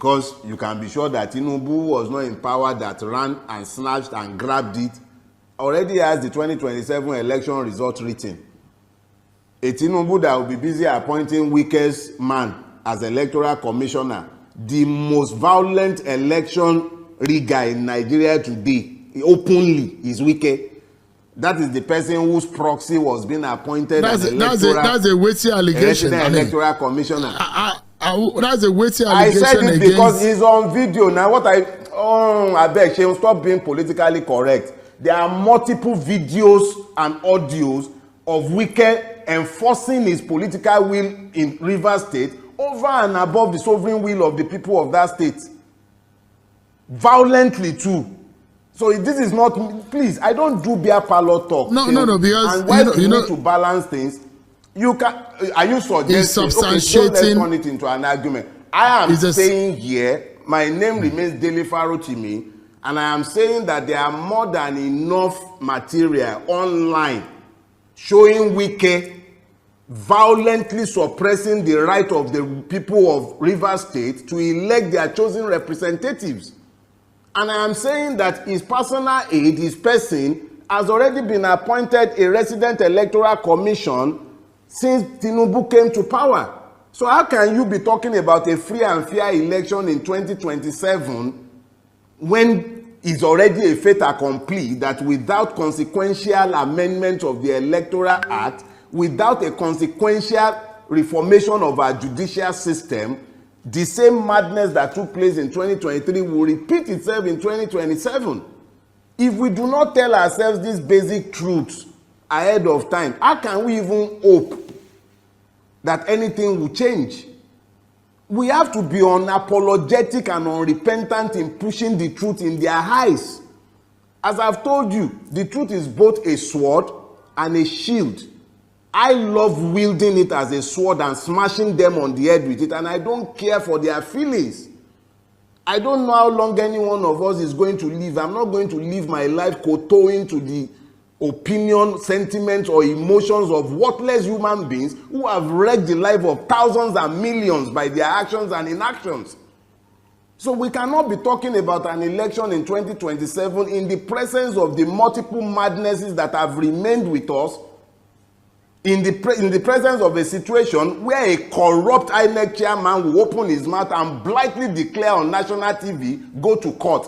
Because you can be sure that Tinubu was not in power, that ran and snatched and grabbed it, already has the 2027 election result written. A Tinubu that will be busy appointing weakest man as electoral commissioner, the most violent election rigger in Nigeria today, openly, is Wike. That is the person whose proxy was being appointed as that's a weighty allegation. Electoral commissioner. That's a weighty allegation. I said it because he's on video. Now I beg she will stop being politically correct. There are multiple videos and audios of Wike enforcing his political will in Rivers State over and above the sovereign will of the people of that state. Violently too. So this is not, please, I don't do beer parlor talk. No, because and when you need to balance things, you can. Are you suggesting? Okay, so let's turn it into an argument. I am saying here, my name remains Dele Farotimi, and I am saying that there are more than enough material online showing Wike violently suppressing the right of the people of Rivers State to elect their chosen representatives. And I am saying that his personal aide, his person, has already been appointed a resident electoral commission since Tinubu came to power. So how can you be talking about a free and fair election in 2027 when it's already a fait accompli that without consequential amendment of the Electoral Act, without a consequential reformation of our judicial system, the same madness that took place in 2023 will repeat itself in 2027? If we do not tell ourselves these basic truths ahead of time, how can we even hope that anything will change? We have to be unapologetic and unrepentant in pushing the truth in their eyes. As I've told you, the truth is both a sword and a shield. I love wielding it as a sword and smashing them on the head with it, and I don't care for their feelings. I don't know how long any one of us is going to live. I'm not going to live my life kowtowing to the opinion, sentiments, or emotions of worthless human beings who have wrecked the life of thousands and millions by their actions and inactions. So we cannot be talking about an election in 2027 in the presence of the multiple madnesses that have remained with us, in the presence of a situation where a corrupt INEC chairman will open his mouth and blithely declare on national TV, go to court.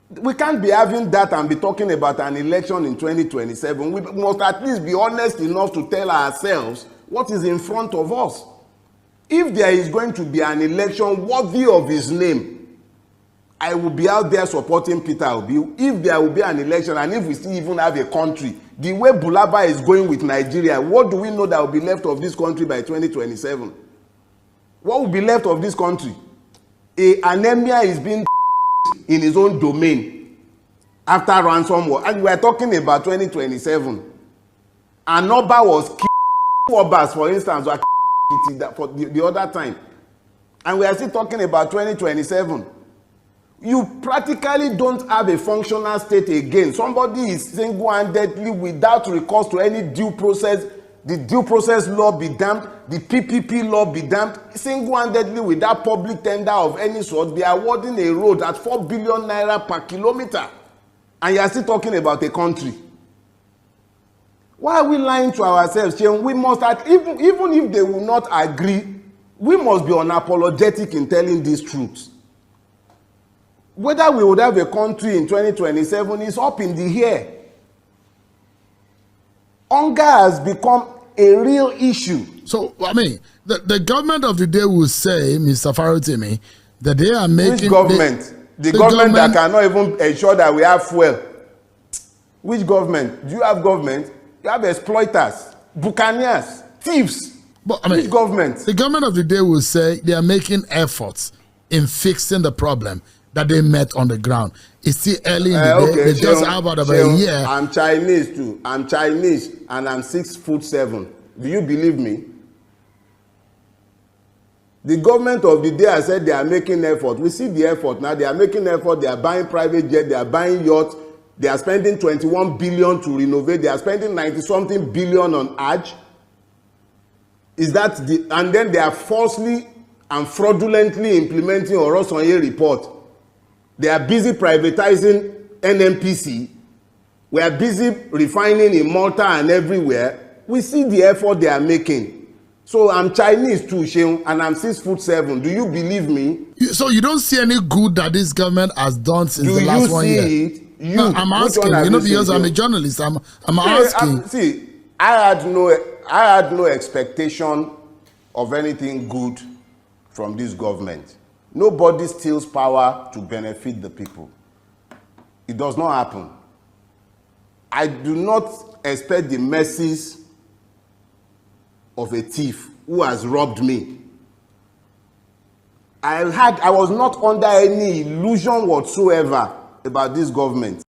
We can't be having that and be talking about an election in 2027. We must at least be honest enough to tell ourselves what is in front of us. If there is going to be an election worthy of his name, I will be out there supporting Peter Obi. If there will be an election, and if we still even have a country, the way Bulaba is going with Nigeria, what do we know that will be left of this country by 2027? What will be left of this country? Anemia is being in his own domain after ransomware, and we are talking about 2027. An Oba was killed. Obas, for instance, were killed for the other time, and we are still talking about 2027. You practically don't have a functional state again. Somebody is single-handedly, without recourse to any due process, the due process law be damned, the PPP law be damned, single-handedly without public tender of any sort, be awarding a road at 4 billion naira per kilometer. And you are still talking about a country. Why are we lying to ourselves? We must, even if they will not agree, we must be unapologetic in telling these truths. Whether we would have a country in 2027 is up in the air. Hunger has become a real issue. So, I mean, the government of the day will say, Mr. Farotimi, that they are making... Which government? The government that cannot even ensure that we have fuel. Which government? Do you have government? You have exploiters, buccaneers, thieves. But, I mean, which government? The government of the day will say they are making efforts in fixing the problem that they met on the ground. It's still early in the day. Okay, they just have about a year. I'm Chinese too. I'm Chinese and I'm 6'7". Do you believe me? The government of the day has said they are making effort. We see the effort now. They are making effort. They are buying private jet. They are buying yachts. They are spending 21 billion to renovate. They are spending 90-something billion on Hajj. Is that the? And then they are falsely and fraudulently implementing Orosanye report. They are busy privatizing NNPC. We are busy refining in Malta and everywhere. We see the effort they are making. So I'm Chinese too, Sheung, and I'm 6'7". Do you believe me? So you don't see any good that this government has done since the last 1 year? Do you see it? No, I'm asking, because I'm a journalist. I'm asking. I had no expectation of anything good from this government. Nobody steals power to benefit the people. It does not happen. I do not expect the mercies of a thief who has robbed me. I was not under any illusion whatsoever about this government.